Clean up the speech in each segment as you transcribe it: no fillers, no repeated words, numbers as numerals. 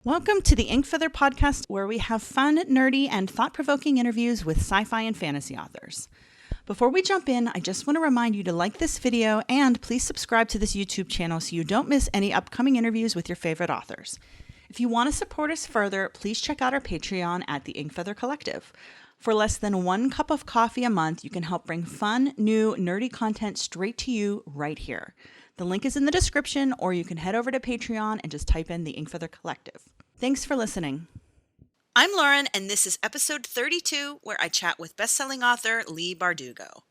Welcome to the Inkfeather podcast, where we have fun, nerdy, and thought-provoking interviews with sci-fi and fantasy authors. Before we jump in, I just want to remind you to like this video and please subscribe to this YouTube channel so you don't miss any upcoming interviews with your favorite authors. If you want to support us further, please check out our Patreon at the Inkfeather Collective. For less than 1 cup of coffee a month, you can help bring fun, new, nerdy content straight to you right here. The link is in the description, or you can head over to Patreon and just type in the Inkfeather Collective. Thanks for listening. I'm Lauren, and this is episode 32, where I chat with bestselling author Leigh Bardugo.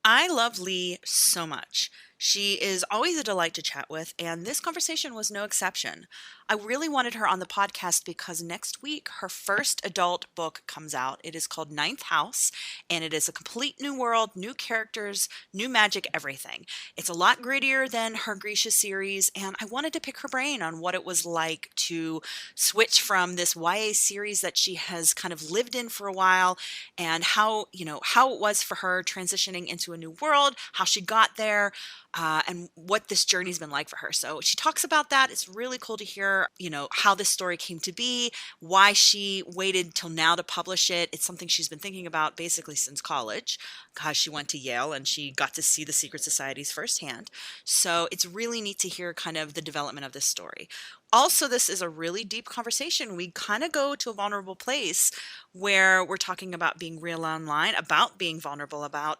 I love Leigh so much. She is always a delight to chat with, and this conversation was no exception. I really wanted her on the podcast because next week her first adult book comes out. It is called Ninth House, and it is a complete new world, new characters, new magic, everything. It's a lot grittier than her Grisha series, and I wanted to pick her brain on what it was like to switch from this YA series that she has kind of lived in for a while, and how it was for her transitioning into a new world, how she got there, and what this journey's been like for her. So she talks about that. It's really cool to hear, how this story came to be, why she waited till now to publish it. It's something she's been thinking about basically since college, because she went to Yale and she got to see the secret societies firsthand. So it's really neat to hear kind of the development of this story. Also, this is a really deep conversation. We kind of go to a vulnerable place where we're talking about being real online, about being vulnerable, about,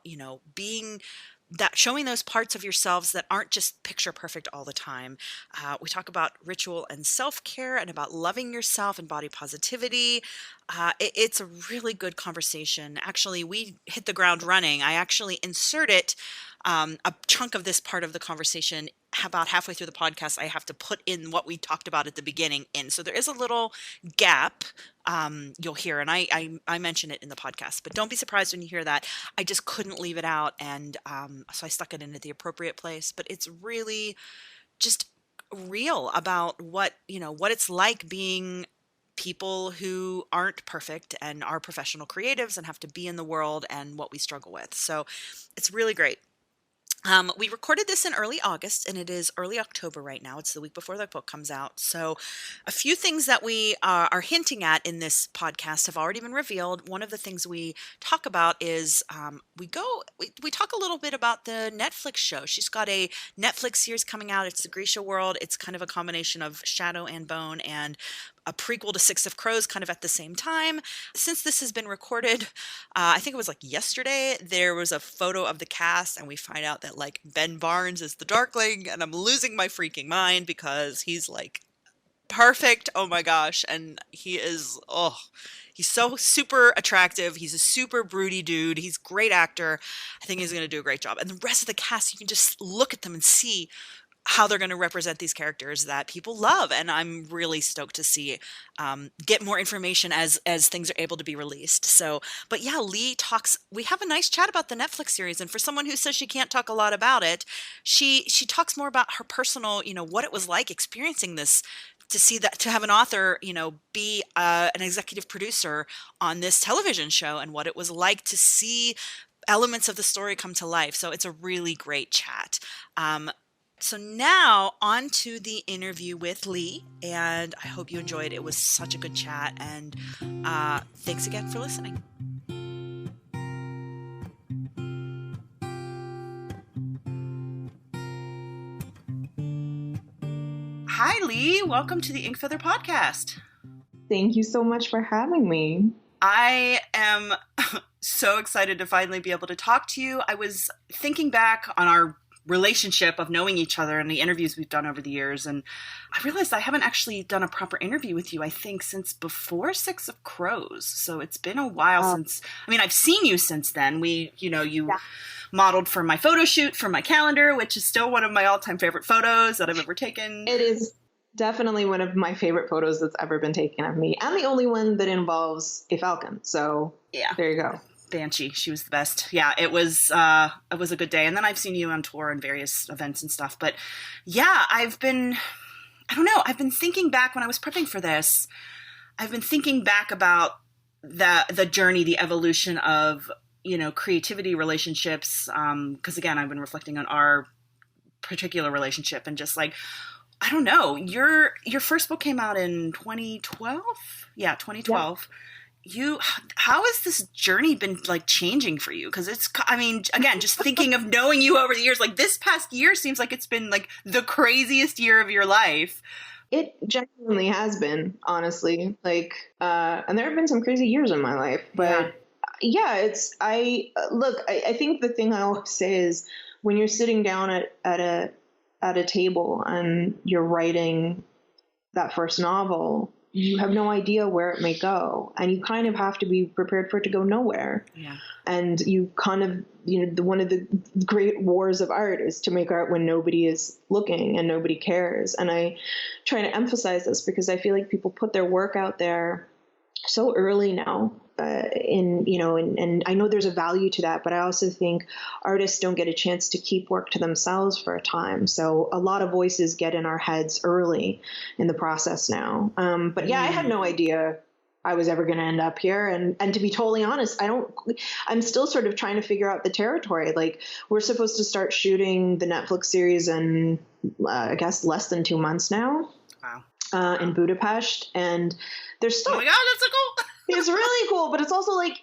showing those parts of yourselves that aren't just picture perfect all the time. We talk about ritual and self-care and about loving yourself and body positivity. It's a really good conversation. Actually, we hit the ground running. I actually inserted a chunk of this part of the conversation about halfway through the podcast. I have to put in what we talked about at the beginning in. So there is a little gap you'll hear, and I mention it in the podcast, but don't be surprised when you hear that. I just couldn't leave it out, and so I stuck it in at the appropriate place. But it's really just real about what it's like being people who aren't perfect and are professional creatives and have to be in the world and what we struggle with. So it's really great. We recorded this in early August, and it is early October right now. It's the week before the book comes out. So a few things that we are hinting at in this podcast have already been revealed. One of the things we talk about is we talk a little bit about the Netflix show. She's got a Netflix series coming out. It's the Grisha World. It's kind of a combination of Shadow and Bone and a prequel to Six of Crows kind of at the same time. Since this has been recorded, I think it was like yesterday, there was a photo of the cast, and we find out that like Ben Barnes is the Darkling, and I'm losing my freaking mind because he's like perfect. Oh my gosh. And he's so super attractive. He's a super broody dude. He's a great actor. I think he's going to do a great job. And the rest of the cast, you can just look at them and see how they're going to represent these characters that people love. And I'm really stoked to see, get more information as things are able to be released. So, but yeah, Leigh we have a nice chat about the Netflix series. And for someone who says she can't talk a lot about it, she talks more about her personal, what it was like experiencing this, to see that, to have an author, be an executive producer on this television show, and what it was like to see elements of the story come to life. So it's a really great chat. So now on to the interview with Leigh, and I hope you enjoyed it. It was such a good chat, and thanks again for listening. Hi, Leigh. Welcome to the Inkfeather podcast. Thank you so much for having me. I am so excited to finally be able to talk to you. I was thinking back on our relationship of knowing each other and the interviews we've done over the years, and I realized I haven't actually done a proper interview with you, I think, since before Six of Crows. So it's been a while since, I've seen you since then. You modeled for my photo shoot for my calendar, which is still one of my all-time favorite photos that I've ever taken. It is definitely one of my favorite photos that's ever been taken of me, and the only one that involves a falcon. So yeah, there you go. Banshee, she was the best. Yeah, it was a good day. And then I've seen you on tour and various events and stuff. But yeah, I've been thinking back when I was prepping for this. I've been thinking back about the journey, the evolution of, creativity relationships. 'Cause again, I've been reflecting on our particular relationship and just like I don't know. Your first book came out in 2012? Yeah, 2012. How has this journey been like changing for you? Because I mean, again, just thinking of knowing you over the years, like this past year seems like it's been like the craziest year of your life. It genuinely has been, honestly. Like, and there have been some crazy years in my life, but I think the thing I always say is when you're sitting down at a table and you're writing that first novel, you have no idea where it may go, and you kind of have to be prepared for it to go nowhere. Yeah. And you kind of, one of the great wars of art is to make art when nobody is looking and nobody cares. And I try to emphasize this because I feel like people put their work out there so early now, and I know there's a value to that, but I also think artists don't get a chance to keep work to themselves for a time. So a lot of voices get in our heads early in the process now. But I had no idea I was ever going to end up here. And to be totally honest, I'm still sort of trying to figure out the territory. Like, we're supposed to start shooting the Netflix series in, I guess, less than 2 months now. Wow. In Budapest. And there's still, oh my God, that's so cool. It's really cool, but it's also like, is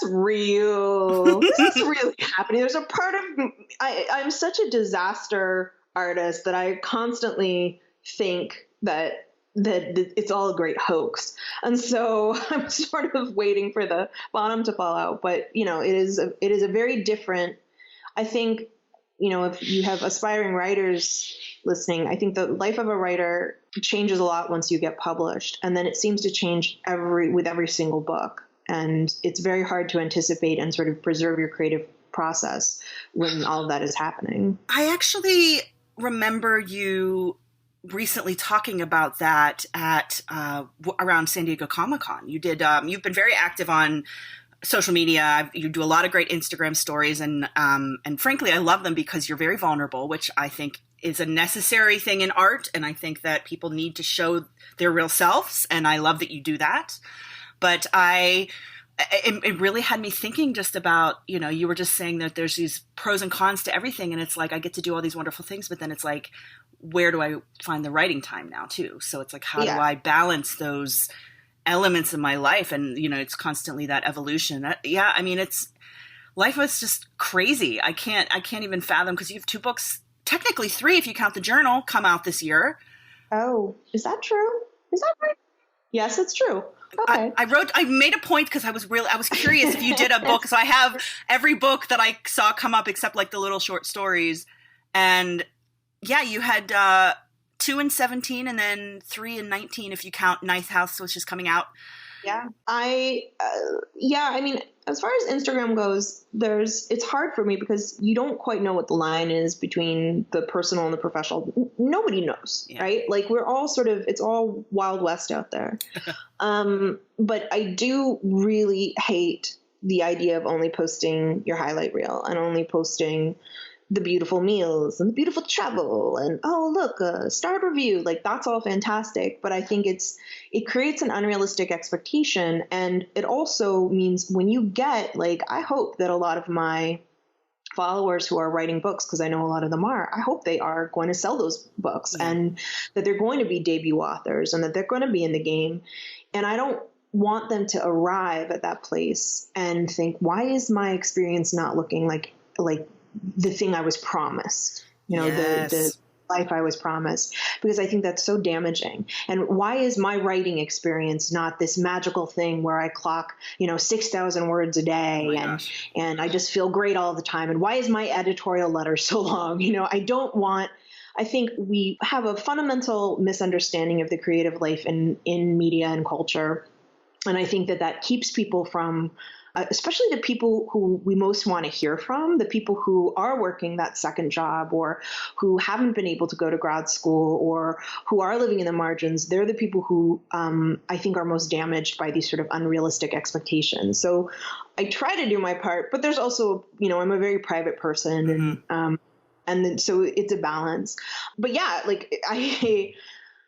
this real? Is this really happening? There's a part of I'm such a disaster artist that I constantly think that it's all a great hoax. And so I'm sort of waiting for the bottom to fall out. But, it is a very different, I think, if you have aspiring writers listening, I think the life of a writer changes a lot once you get published. And then it seems to change with every single book. And it's very hard to anticipate and sort of preserve your creative process when all of that is happening. I actually remember you recently talking about that at around San Diego Comic-Con. You did. You've been very active on social media. You do a lot of great Instagram stories, and frankly, I love them because you're very vulnerable, which I think is a necessary thing in art. And I think that people need to show their real selves, and I love that you do that. But it really had me thinking just about, you were just saying that there's these pros and cons to everything, and it's like I get to do all these wonderful things, but then it's like, where do I find the writing time now too? So it's like, how do I balance those elements in my life? And it's constantly that evolution. I mean, life is just crazy. I can't even fathom, because you have 2 books, technically 3 if you count the journal, come out this year. Oh, is that true? Is that right? Yes, it's true. Okay. I made a point because I was curious if you did a book. So I have every book that I saw come up except like the little short stories. And you had 2 in 17 and then 3 in 19 if you count Ninth House, which is coming out. Yeah. I mean, as far as Instagram goes, it's hard for me because you don't quite know what the line is between the personal and the professional. Nobody knows, right? Like, we're all it's all Wild West out there. But I do really hate the idea of only posting your highlight reel and only posting the beautiful meals and the beautiful travel and, oh, look, a starred review. Like, that's all fantastic. But I think it creates an unrealistic expectation. And it also means when you get, like, I hope that a lot of my followers who are writing books, because I know a lot of them are, I hope they are going to sell those books and that they're going to be debut authors and that they're going to be in the game. And I don't want them to arrive at that place and think, why is my experience not looking like the thing I was promised, the life I was promised, because I think that's so damaging. And why is my writing experience not this magical thing where I clock, 6,000 words a day and I just feel great all the time? And why is my editorial letter so long? I think we have a fundamental misunderstanding of the creative life in media and culture. And I think that keeps people from, especially the people who we most want to hear from, the people who are working that second job or who haven't been able to go to grad school or who are living in the margins. They're the people who I think are most damaged by these sort of unrealistic expectations. So I try to do my part, but there's also, I'm a very private person and then, so it's a balance. But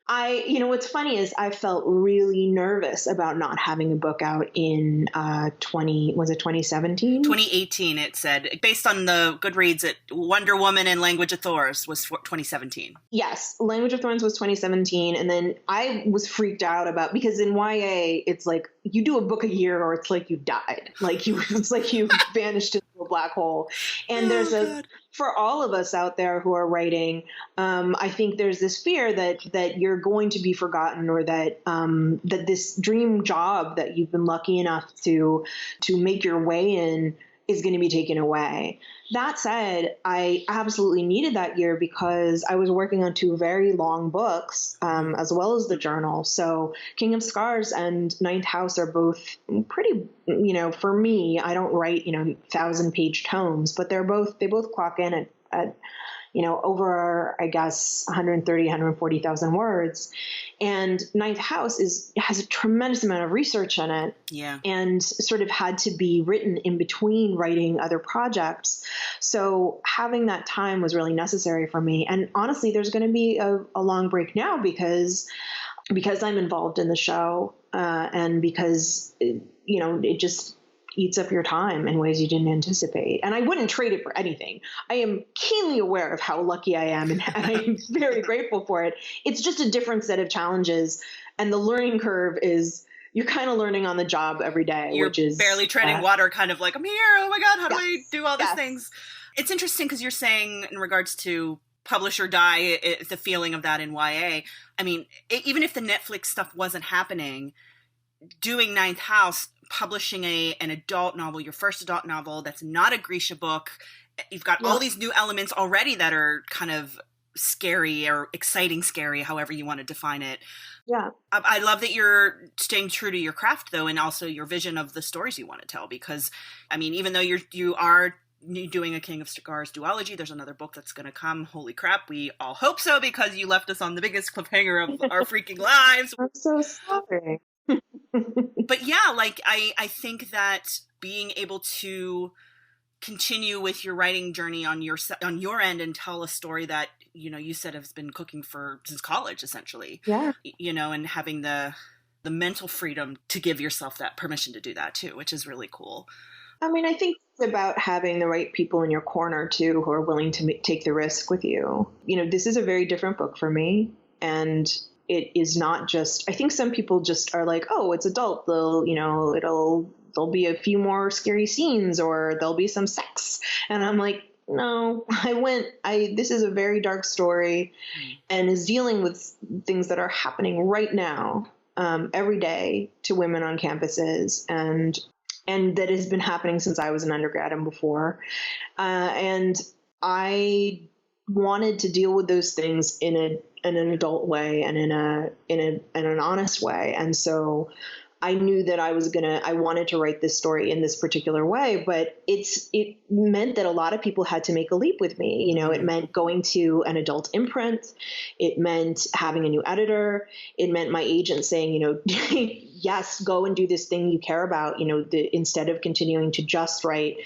What's funny is I felt really nervous about not having a book out in 2017? 2018, it said. Based on the Goodreads, Wonder Woman and Language of Thorns was 2017. Yes, Language of Thorns was 2017. And then I was freaked out because in YA, it's like you do a book a year or it's like you died. It's like you vanished into a black hole. And for all of us out there who are writing, I think there's this fear that you're going to be forgotten, or that this dream job that you've been lucky enough to make your way in is going to be taken away. That said, I absolutely needed that year because I was working on 2 very long books, as well as the journal. So King of Scars and Ninth House are both pretty, for me, I don't write, 1,000-page tomes, but they both clock in at over, I guess, 130, 140,000 words. And Ninth House has a tremendous amount of research in it. Yeah. And sort of had to be written in between writing other projects. So having that time was really necessary for me. And honestly, there's going to be a long break now because I'm involved in the show, and because, it just eats up your time in ways you didn't anticipate. And I wouldn't trade it for anything. I am keenly aware of how lucky I am, and I'm very grateful for it. It's just a different set of challenges. And the learning curve is you're kind of learning on the job every day. You're which is barely treading water, kind of like, I'm here. Oh my God, how do I do all these things? It's interesting because you're saying in regards to publish or die, the feeling of that in YA. I mean, even if the Netflix stuff wasn't happening, doing Ninth House, publishing an adult novel, your first adult novel that's not a Grisha book, you've got all these new elements already that are kind of scary or exciting scary, however you want to define it. Yeah. I love that you're staying true to your craft, though, and also your vision of the stories you want to tell, because, I mean, even though you are doing a King of Scars duology, there's another book that's going to come. Holy crap, we all hope so, because you left us on the biggest cliffhanger of our freaking lives. I'm so sorry. But yeah, I think that being able to continue with your writing journey on your end and tell a story that, you said has been cooking since college, essentially. Yeah. And having the mental freedom to give yourself that permission to do that too, which is really cool. I mean, I think it's about having the right people in your corner too, who are willing to take the risk with you. This is a very different book for me, and it is not just, I think some people just are like, oh, it's adult. There'll be a few more scary scenes, or there'll be some sex. And I'm like, no, this is a very dark story, and is dealing with things that are happening right now, every day to women on campuses, and that has been happening since I was an undergrad and before. And I wanted to deal with those things in an adult way and in an honest way. And so I knew that I wanted to write this story in this particular way, but it meant that a lot of people had to make a leap with me. It meant going to an adult imprint. It meant having a new editor. It meant my agent saying, yes, go and do this thing you care about, instead of continuing to just write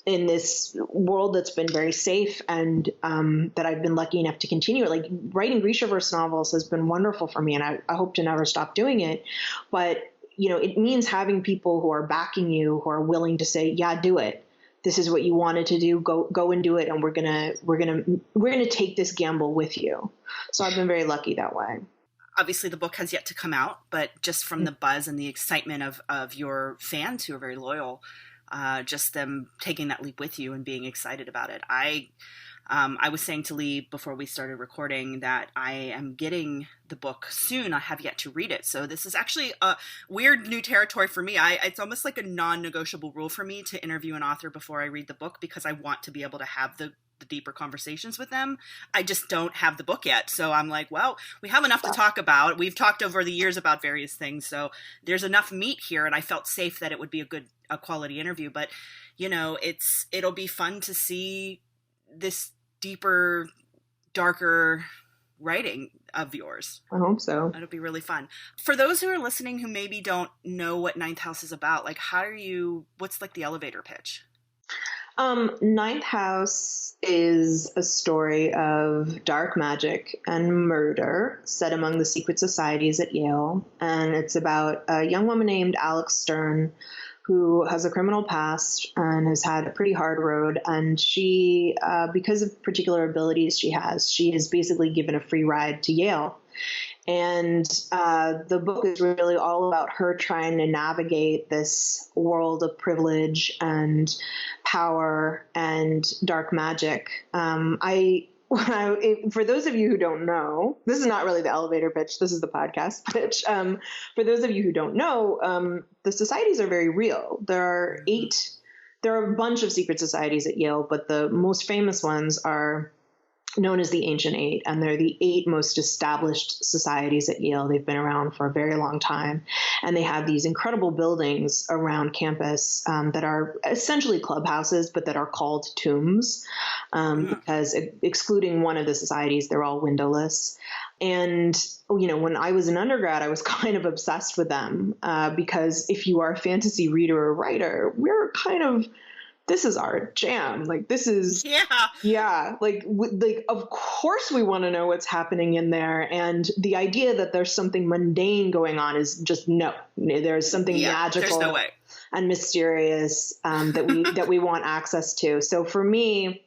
in this world that's been very safe, and that I've been lucky enough to continue. Like, writing Grishaverse novels has been wonderful for me, and I hope to never stop doing it. But it means having people who are backing you, who are willing to say, yeah, do it. This is what you wanted to do. Go and do it. And we're going to take this gamble with you. So I've been very lucky that way. Obviously the book has yet to come out, but just from the buzz and the excitement of your fans who are very loyal, just them taking that leap with you and being excited about it. I was saying to Leigh before we started recording that I am getting the book soon. I have yet to read it. So this is actually a weird new territory for me. It's almost like a non-negotiable rule for me to interview an author before I read the book, because I want to be able to have the deeper conversations with them. I just don't have the book yet. So I'm like, well, we have enough to talk about. We've talked over the years about various things. So there's enough meat here, and I felt safe that it would be a quality interview. But, it'll be fun to see this deeper, darker writing of yours. I hope so. It'll be really fun. For those who are listening who maybe don't know what Ninth House is about, what's like the elevator pitch? Ninth House is a story of dark magic and murder set among the secret societies at Yale. And it's about a young woman named Alex Stern who has a criminal past and has had a pretty hard road. And she, because of particular abilities she is basically given a free ride to Yale. And the book is really all about her trying to navigate this world of privilege and power and dark magic. For those of you who don't know, this is not really the elevator pitch. This is the podcast pitch. For those of you who don't know, the societies are very real. There are a bunch of secret societies at Yale, but the most famous ones are known as the Ancient Eight, and they're the 8 most established societies at Yale. They've been around for a very long time, and they have these incredible buildings around campus that are essentially clubhouses, but that are called tombs because excluding one of the societies, they're all windowless. And, when I was an undergrad, I was kind of obsessed with them because if you are a fantasy reader or writer, this is our jam. Like, this is, of course we want to know what's happening in there. And the idea that there's something mundane going on is just no, there's something magical there's no way. and mysterious that we want access to. So for me,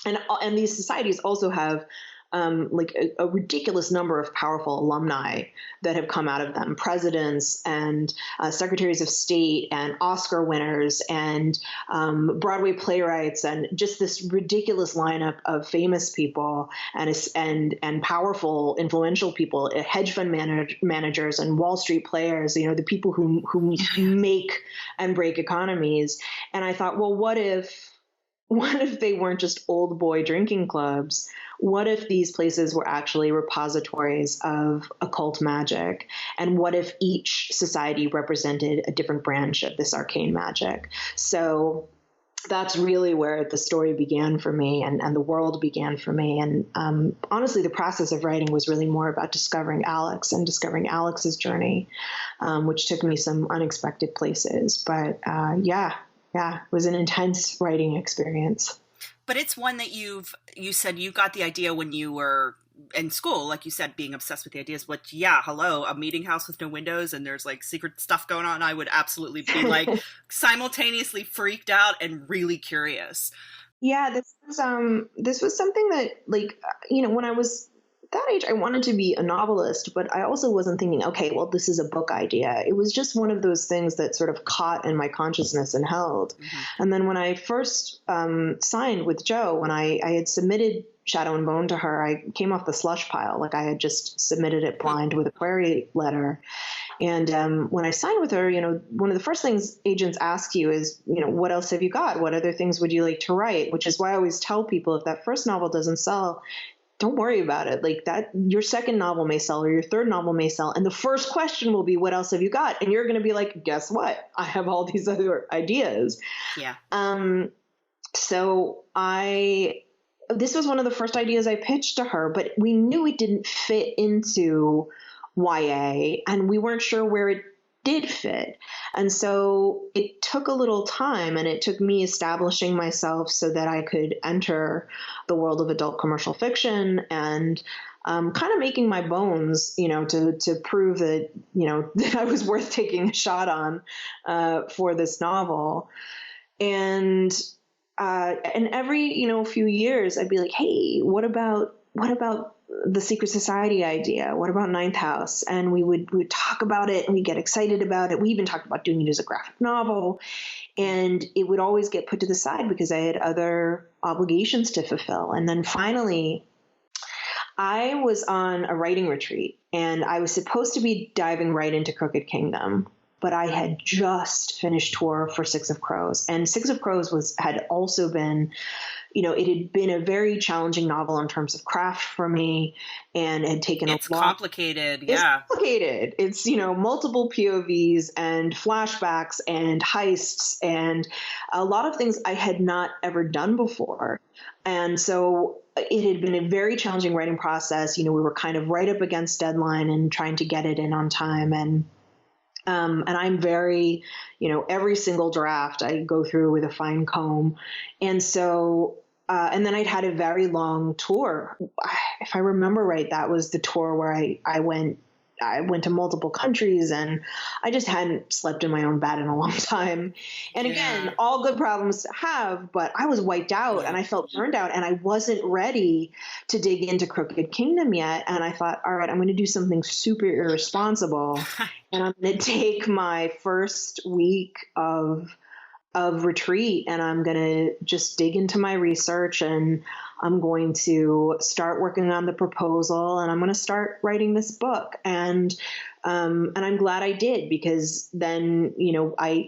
and these societies also have a ridiculous number of powerful alumni that have come out of them, presidents and secretaries of state and Oscar winners and Broadway playwrights, and just this ridiculous lineup of famous people and powerful, influential people, hedge fund managers and Wall Street players, the people who make and break economies. And I thought, well, what if they weren't just old boy drinking clubs? What if these places were actually repositories of occult magic? And what if each society represented a different branch of this arcane magic? So that's really where the story began for me and the world began for me. And honestly, the process of writing was really more about discovering Alex and discovering Alex's journey, which took me some unexpected places. But it was an intense writing experience. But it's one that you said you got the idea when you were in school, like you said, being obsessed with the ideas, which, a meeting house with no windows and there's like secret stuff going on. I would absolutely be like simultaneously freaked out and really curious. Yeah, this was something that, when I was that age, I wanted to be a novelist, but I also wasn't thinking, okay, well, this is a book idea. It was just one of those things that sort of caught in my consciousness and held. Mm-hmm. And then when I first signed with Jo, when I had submitted Shadow and Bone to her, I came off the slush pile. Like, I had just submitted it blind with a query letter. And when I signed with her, one of the first things agents ask you is, what else have you got? What other things would you like to write? Which is why I always tell people, if that first novel doesn't sell, don't worry about it. Like, that, your second novel may sell or your third novel may sell. And the first question will be, what else have you got? And you're going to be like, guess what? I have all these other ideas. Yeah. So this was one of the first ideas I pitched to her, but we knew it didn't fit into YA and we weren't sure where it did fit. And so it took a little time, and it took me establishing myself so that I could enter the world of adult commercial fiction and kind of making my bones, to prove that, that I was worth taking a shot on for this novel. And every, few years I'd be like, hey, what about the secret society idea? What about Ninth House? And we would talk about it and we get excited about it. We even talked about doing it as a graphic novel, and it would always get put to the side because I had other obligations to fulfill. And then finally, I was on a writing retreat and I was supposed to be diving right into Crooked Kingdom, but I had just finished tour for Six of Crows, and Six of Crows had also been, it had been a very challenging novel in terms of craft for me, and had taken It's complicated. Yeah. It's complicated. It's, multiple POVs and flashbacks and heists and a lot of things I had not ever done before. And so it had been a very challenging writing process. We were kind of right up against deadline and trying to get it in on time. And And I'm very, every single draft I go through with a fine comb. And so, and then I'd had a very long tour. If I remember right, that was the tour where I went to multiple countries, and I just hadn't slept in my own bed in a long time. And again, all good problems to have, but I was wiped out and I felt burned out, and I wasn't ready to dig into Crooked Kingdom yet. And I thought, all right, I'm going to do something super irresponsible. And I'm going to take my first week of retreat, and I'm going to just dig into my research, and I'm going to start working on the proposal, and I'm going to start writing this book. And I'm glad I did, because then,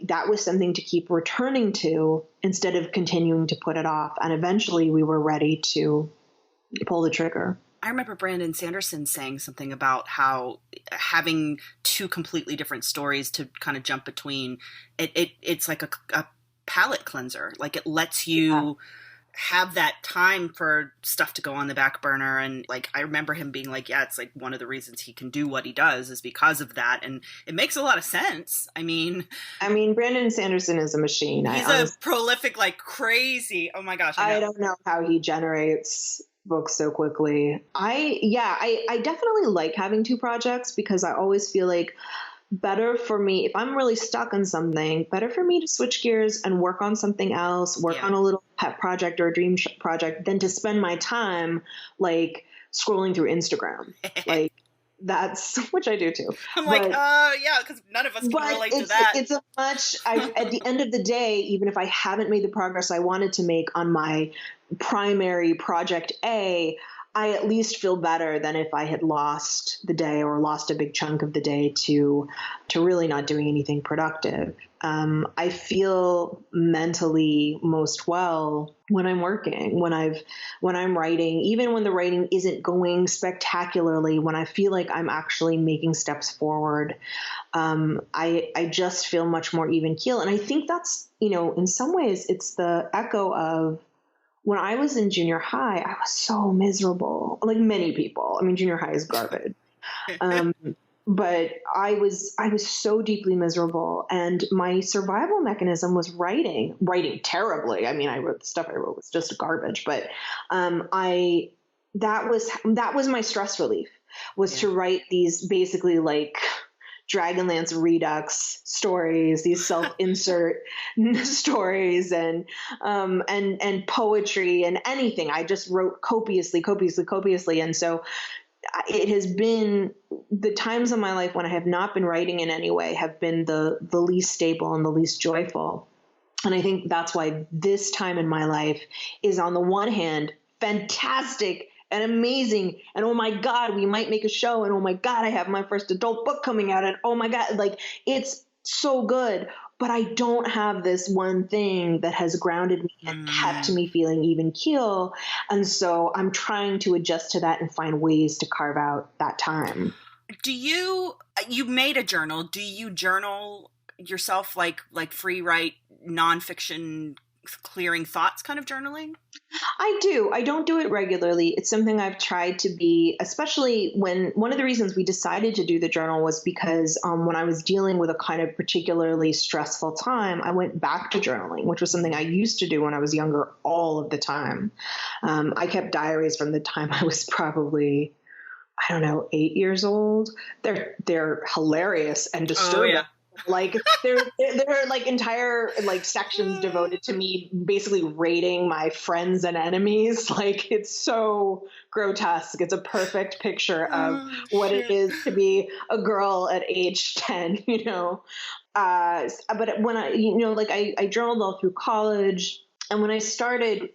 that was something to keep returning to instead of continuing to put it off. And eventually we were ready to pull the trigger. I remember Brandon Sanderson saying something about how having two completely different stories to kind of jump between, it's like a palate cleanser. Like, it lets you have that time for stuff to go on the back burner. And like, I remember him being like, it's like one of the reasons he can do what he does is because of that. And it makes a lot of sense. I mean, Brandon Sanderson is a machine. He's a prolific, like crazy. Oh my gosh. I don't know how he generates books so quickly. I definitely like having two projects, because I always feel like better for me, if I'm really stuck on something, better for me to switch gears and work on something else, work on a little pet project or a dream project, than to spend my time like scrolling through Instagram. Like, that's, which I do too. I'm like, because none of us can relate to that. It's a much, at the end of the day, even if I haven't made the progress I wanted to make on my primary project A, I at least feel better than if I had lost the day or lost a big chunk of the day to really not doing anything productive. I feel mentally most well when I'm working, when I'm writing, even when the writing isn't going spectacularly, when I feel like I'm actually making steps forward. I just feel much more even keel. And I think that's, in some ways it's the echo of when I was in junior high. I was so miserable, like many people. Junior high is garbage. But I was so deeply miserable, and my survival mechanism was writing terribly. I wrote the stuff I wrote was just garbage, but that was my stress relief, was to write these basically like Dragonlance Redux stories, these self-insert stories, and poetry and anything. I just wrote copiously. And so it has been the times of my life when I have not been writing in any way have been the least stable and the least joyful. And I think that's why this time in my life is, on the one hand, fantastic and amazing, and oh my God, we might make a show, and oh my God, I have my first adult book coming out, and oh my God, like, it's so good. But I don't have this one thing that has grounded me and kept me feeling even keel. And so I'm trying to adjust to that and find ways to carve out that time. Do you made a journal. Do you journal yourself, like free write, nonfiction, clearing thoughts kind of journaling? I do. I don't do it regularly. It's something I've tried to be, especially when one of the reasons we decided to do the journal was because when I was dealing with a kind of particularly stressful time, I went back to journaling, which was something I used to do when I was younger all of the time. I kept diaries from the time I was probably, 8 years old. They're hilarious and disturbing. Oh, yeah. Like there are like entire like sections devoted to me basically rating my friends and enemies. Like, it's so grotesque. It's a perfect picture of what it is to be a girl at age 10, but when I journaled all through college. And when I started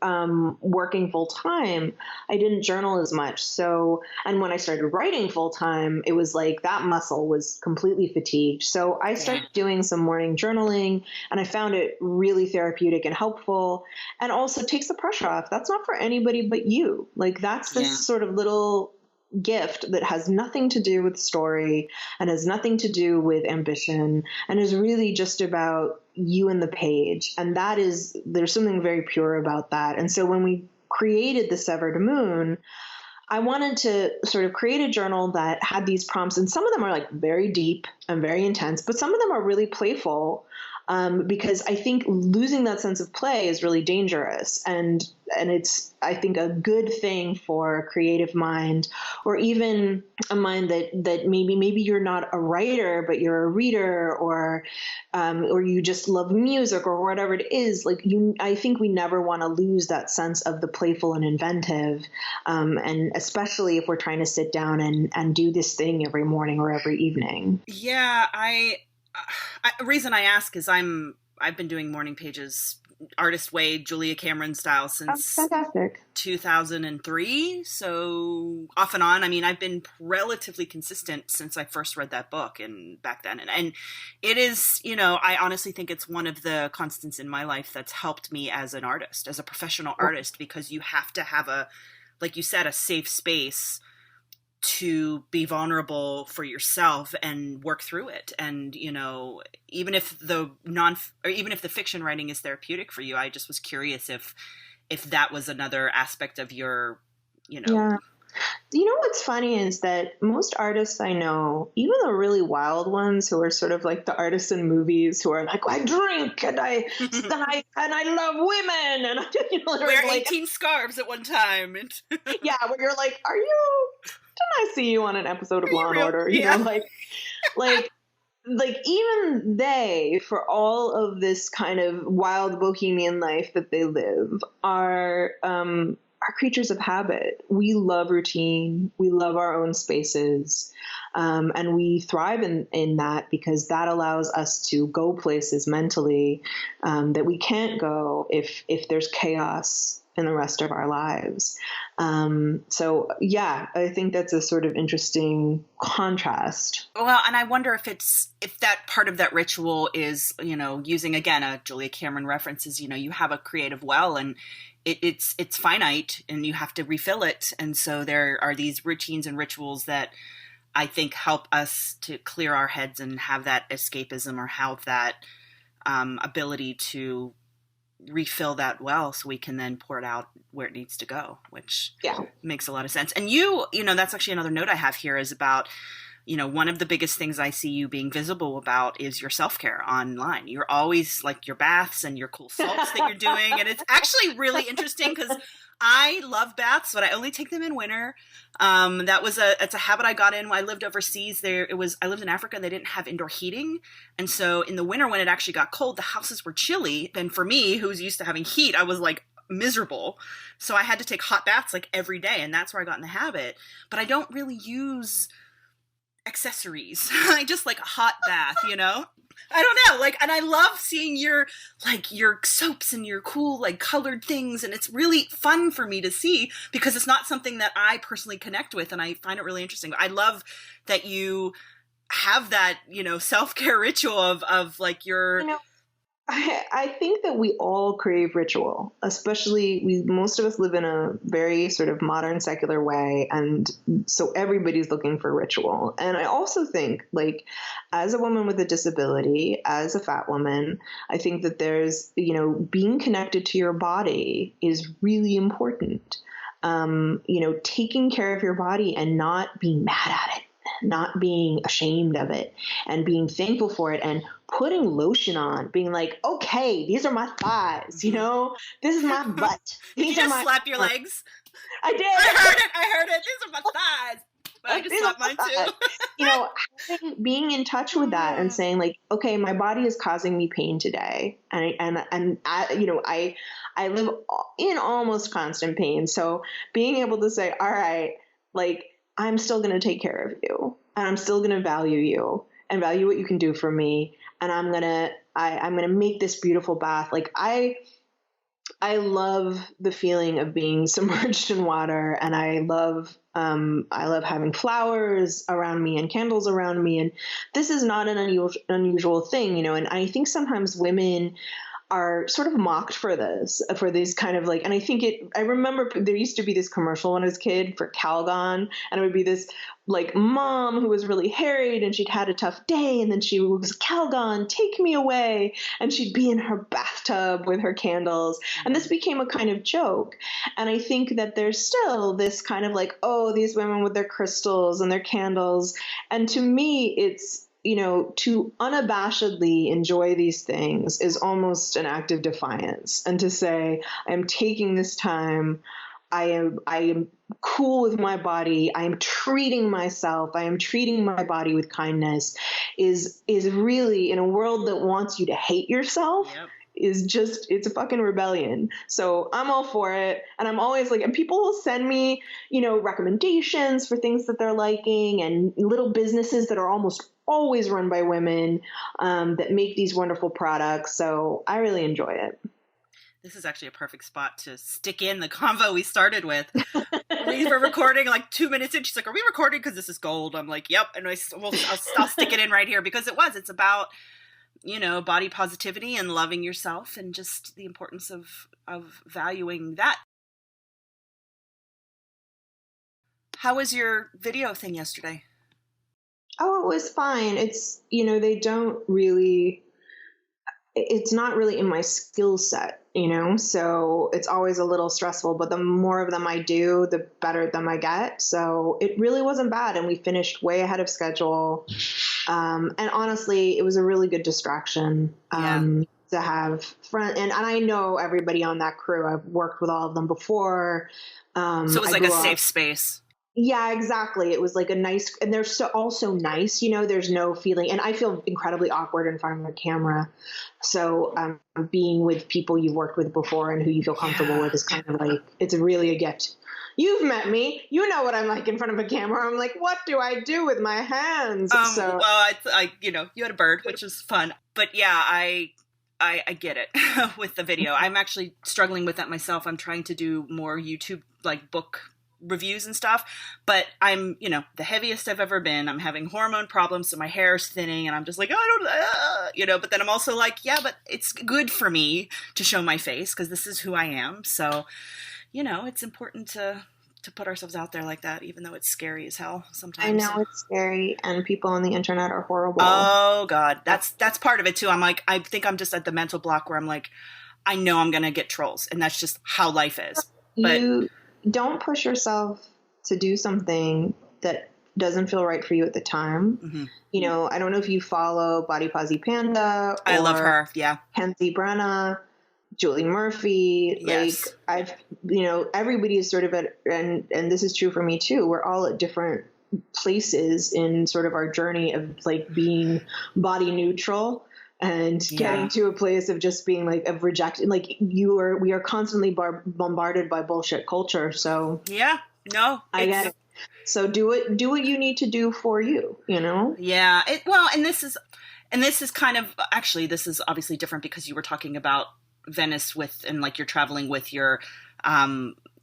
working full time, I didn't journal as much. So, and when I started writing full time, it was like that muscle was completely fatigued. So I started doing some morning journaling, and I found it really therapeutic and helpful, and also takes the pressure off. That's not for anybody but you. Like, that's this sort of little gift that has nothing to do with story and has nothing to do with ambition, and is really just about you and the page. And there's something very pure about that. And so when we created the Severed Moon, I wanted to sort of create a journal that had these prompts, and some of them are like very deep and very intense, but some of them are really playful. Because I think losing that sense of play is really dangerous, and it's, I think, a good thing for a creative mind, or even a mind that maybe you're not a writer but you're a reader, or you just love music or whatever it is. Like I think we never want to lose that sense of the playful and inventive, and especially if we're trying to sit down and do this thing every morning or every evening. Yeah, the reason I ask is I've been doing morning pages artist way, Julia Cameron style since fantastic. 2003. So off and on. I mean, I've been relatively consistent since I first read that book and back then. And it is, I honestly think it's one of the constants in my life that's helped me as an artist, as a professional artist, because you have to have like you said, a safe space to be vulnerable for yourself and work through it. And, even if the fiction writing is therapeutic for you, I just was curious if that was another aspect of your, Yeah. What's funny is that most artists I know, even the really wild ones who are sort of like the artists in movies who are like, I drink and I love women and wear 18 scarves at one time. Yeah, where you're like, didn't I see you on an episode of Law and Order? Like even they, for all of this kind of wild bohemian life that they live, are creatures of habit. We love routine. We love our own spaces. And we thrive in that, because that allows us to go places mentally that we can't go if there's chaos in the rest of our lives. So yeah, I think that's a sort of interesting contrast. Well, and I wonder if that part of that ritual is, using again a Julia Cameron reference is, you have a creative well and it's finite and you have to refill it. And so there are these routines and rituals that I think help us to clear our heads and have that escapism, or have that ability to refill that well so we can then pour it out where it needs to go, which makes a lot of sense. And that's actually another note I have here is about, one of the biggest things I see you being visible about is your self-care online. You're always like your baths and your cool salts that you're doing. And it's actually really interesting because I love baths, but I only take them in winter. It's a habit I got in when I lived overseas. I lived in Africa and they didn't have indoor heating. And so in the winter, when it actually got cold, the houses were chilly. And for me, who's used to having heat, I was like miserable. So I had to take hot baths like every day. And that's where I got in the habit. But I don't really use accessories. I just like a hot bath, I don't know, and I love seeing your soaps and your cool colored things, and it's really fun for me to see because it's not something that I personally connect with, and I find it really interesting. I love that you have that, self-care ritual of your I think that we all crave ritual, especially most of us live in a very sort of modern secular way. And so everybody's looking for ritual. And I also think as a woman with a disability, as a fat woman, I think that there's, being connected to your body is really important. Taking care of your body and not being mad at it, not being ashamed of it, and being thankful for it, and putting lotion on, being like, okay, these are my thighs, this is my butt. Did you just slap your legs? I did. I heard it. These are my thighs. But I just slapped mine too. Being in touch with that and saying okay, my body is causing me pain today. And I live in almost constant pain. So being able to say, all right, I'm still going to take care of you, and I'm still going to value you and value what you can do for me. And I'm going to make this beautiful bath. I love the feeling of being submerged in water, and I love having flowers around me and candles around me. And this is not an unusual thing, and I think sometimes women are sort of mocked for these kind of and I remember there used to be this commercial when I was a kid for Calgon, and it would be this mom who was really harried and she'd had a tough day, and then she was, Calgon, take me away. And she'd be in her bath bathtub with her candles. And this became a kind of joke. And I think that there's still this kind of like, oh, these women with their crystals and their candles. And to me, it's, you know, to unabashedly enjoy these things is almost an act of defiance. And to say, I'm taking this time, I am cool with my body, I am treating myself, I am treating my body with kindness, is really, in a world that wants you to hate yourself, Yep. is just, it's a fucking rebellion. So I'm all for it. And I'm always like, and people will send me, you know, recommendations for things that they're liking, and little businesses that are almost always run by women, that make these wonderful products. So I really enjoy it. This is actually a perfect spot to stick in the convo we started with. We were recording like 2 minutes in. She's like, are we recording? Because this is gold. I'm like, yep. And I'll stick it in right here, because it's about, you know, body positivity and loving yourself, and just the importance of valuing that. How was your video thing yesterday? Oh, it was fine. It's, you know, it's not really in my skill set, you know, so it's always a little stressful, but the more of them I do, the better them I get. So it really wasn't bad. And we finished way ahead of schedule. And honestly, it was a really good distraction, to have friends. And I know everybody on that crew. I've worked with all of them before. So it was like a safe space. Yeah, exactly. It was like a nice, and they're also nice, you know, there's no feeling, and I feel incredibly awkward in front of a camera. So being with people you've worked with before and who you feel comfortable with is kind of like, it's really a gift. You've met me. You know what I'm like in front of a camera. I'm like, what do I do with my hands? Well, I you know, you had a bird, which was fun. But yeah, I get it with the video. I'm actually struggling with that myself. I'm trying to do more YouTube, like book reviews and stuff, but I'm, you know, the heaviest I've ever been. I'm having hormone problems, so my hair is thinning, and I'm just like, you know, but then I'm also like, yeah, but it's good for me to show my face, because this is who I am. So, you know, it's important to put ourselves out there like that, even though it's scary as hell sometimes. I know it's scary, and people on the internet are horrible. Oh God. That's part of it too. I'm like, I think I'm just at the mental block where I'm like, I know I'm going to get trolls, and that's just how life is. You don't push yourself to do something that doesn't feel right for you at the time. Mm-hmm. You know, I don't know if you follow Body Posy Panda. I love her. Yeah. Kenzie Brenna, Julie Murphy. Yes. Like, I've, you know, everybody is sort of at, and this is true for me too. We're all at different places in sort of our journey of like being body neutral. And getting to a place of just being like, of rejecting, like we are constantly bombarded by bullshit culture. So yeah, no, I get it. So do what you need to do for you, you know? Yeah. And this is kind of, actually, this is obviously different because you were talking about Venice and like you're traveling with your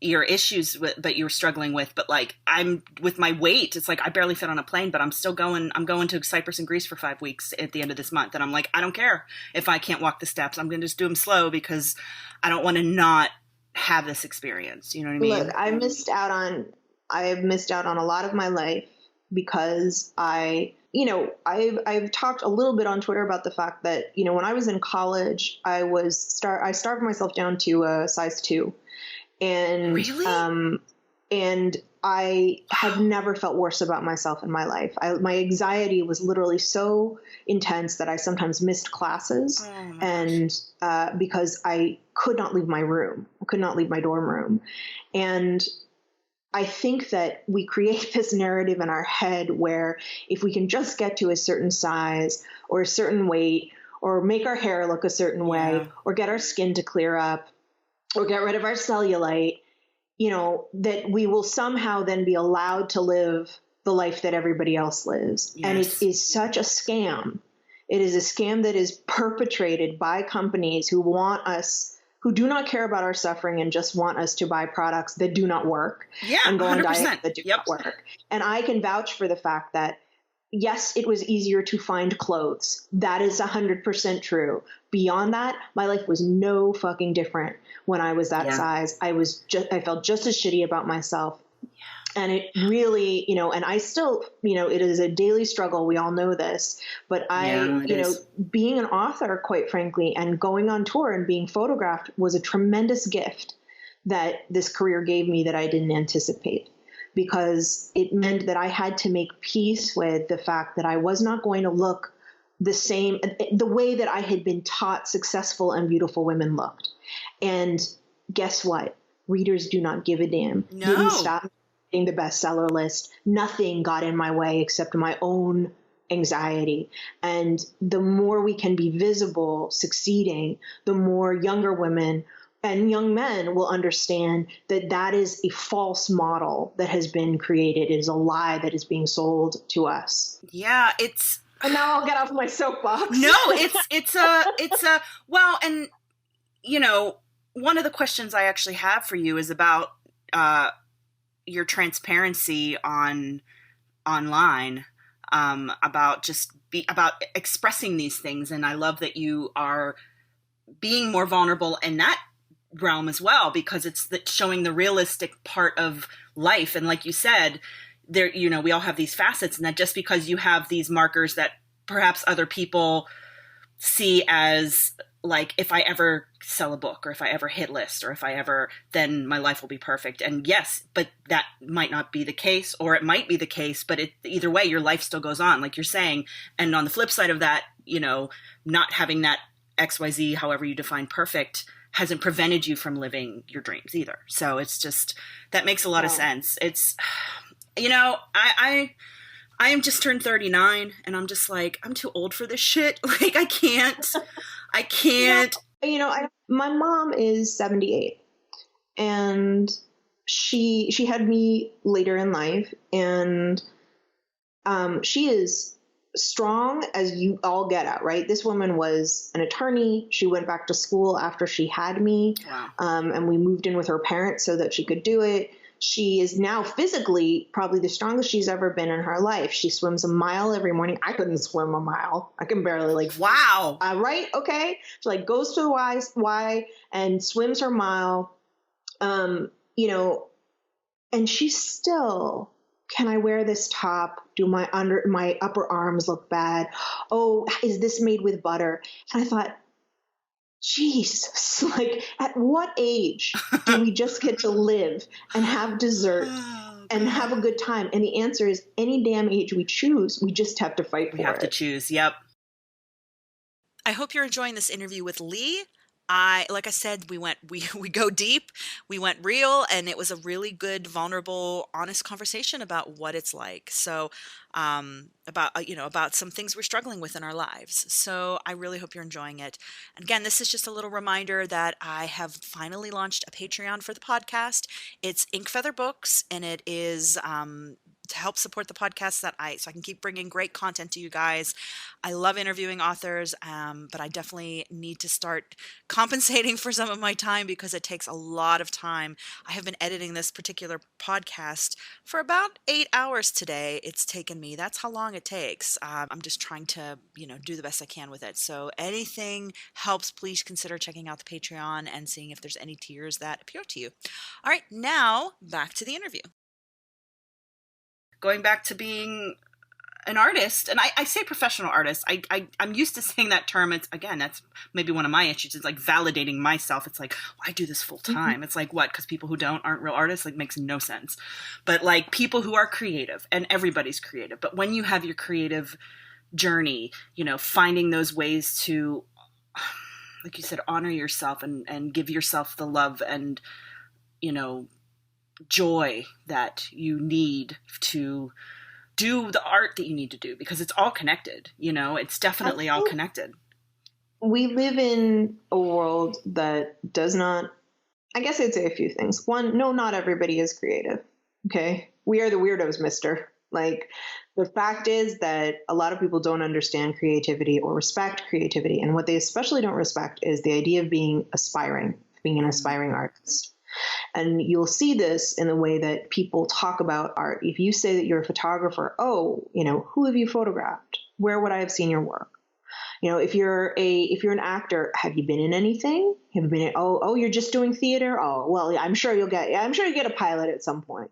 issues that you're struggling with, but like I'm with my weight, it's like I barely fit on a plane, but I'm going to Cyprus and Greece for 5 weeks at the end of this month. And I'm like, I don't care if I can't walk the steps. I'm going to just do them slow, because I don't want to not have this experience. You know what I mean? Look, I've missed out on a lot of my life because I've talked a little bit on Twitter about the fact that, you know, when I was in college, I starved myself down to a size 2. And, really? And I have never felt worse about myself in my life. My anxiety was literally so intense that I sometimes missed classes, because I could not leave my room. I could not leave my dorm room. And I think that we create this narrative in our head where if we can just get to a certain size or a certain weight, or make our hair look a certain way, or get our skin to clear up, or get rid of our cellulite, you know, that we will somehow then be allowed to live the life that everybody else lives. Yes. And it is such a scam. It is a scam that is perpetrated by companies who do not care about our suffering and just want us to buy products that do not work. Yeah, and go 100%. on diets that do not work. And I can vouch for the fact that, yes, it was easier to find clothes. That is 100% true. Beyond that, my life was no fucking different when I was that size. I felt just as shitty about myself. And it really, and I still, it is a daily struggle. We all know this, but being an author, quite frankly, and going on tour and being photographed was a tremendous gift that this career gave me that I didn't anticipate, because it meant that I had to make peace with the fact that I was not going to look the same, the way that I had been taught successful and beautiful women looked. And guess what? Readers do not give a damn. No. Didn't stop the bestseller list. Nothing got in my way except my own anxiety. And the more we can be visible, succeeding, the more younger women and young men will understand that that is a false model that has been created. It is a lie that is being sold to us. Yeah, and now I'll get off my soapbox. No, it's well, and one of the questions I actually have for you is about your transparency online, about about expressing these things. And I love that you are being more vulnerable in that realm as well, because it's showing the realistic part of life. And like you said, there, we all have these facets, and that just because you have these markers that perhaps other people see as like, if I ever sell a book, or if I ever hit list, or if I ever, then my life will be perfect. And yes, but that might not be the case, or it might be the case, but either way, your life still goes on, like you're saying. And on the flip side of that, not having that XYZ, however you define perfect, hasn't prevented you from living your dreams either. So it's just, that makes a lot of sense. It's, I am just turned 39, and I'm just like, I'm too old for this shit. Like, I can't. My mom is 78, and she had me later in life, and she is strong as you all get at, right? This woman was an attorney. She went back to school after she had me. Wow. And we moved in with her parents so that she could do it. She is now physically probably the strongest she's ever been in her life. She swims a mile every morning. I couldn't swim a mile. I can barely wow. Right. Okay. She goes to the Y and swims her mile. And she's still, can I wear this top? Do my upper arms look bad? Oh, is this made with butter? And I thought, Jesus, at what age do we just get to live and have dessert and have a good time? And the answer is any damn age we choose. We just have to fight for it. We have to choose. Yep. I hope you're enjoying this interview with Leigh. Like I said, we go deep, we went real, and it was a really good, vulnerable, honest conversation about what it's like. So, about some things we're struggling with in our lives. So I really hope you're enjoying it. And again, this is just a little reminder that I have finally launched a Patreon for the podcast. It's Inkfeather Books, and it is, to help support the podcast so I can keep bringing great content to you guys. I love interviewing authors, but I definitely need to start compensating for some of my time because it takes a lot of time. I have been editing this particular podcast for about 8 hours today. It's taken me. That's how long it takes. I'm just trying to, do the best I can with it. So anything helps, please consider checking out the Patreon and seeing if there's any tiers that appeal to you. All right, now back to the interview. Going back to being an artist, and I say professional artist. I'm used to saying that term. It's, again, that's maybe one of my issues. It's validating myself. It's I do this full time. Mm-hmm. It's what? Because people who aren't real artists. Makes no sense. But people who are creative, and everybody's creative. But when you have your creative journey, finding those ways to, like you said, honor yourself and give yourself the love and, joy that you need to do the art that you need to do, because it's all connected. It's definitely all connected. We live in a world that does not, I guess I'd say a few things. One, no, not everybody is creative. Okay. We are the weirdos, mister. The fact is that a lot of people don't understand creativity or respect creativity. And what they especially don't respect is the idea of being an aspiring artist. And you'll see this in the way that people talk about art. If you say that you're a photographer, who have you photographed? Where would I have seen your work? If you're an actor, have you been in anything? Have you been in, oh, you're just doing theater? Oh, well, I'm sure you get a pilot at some point.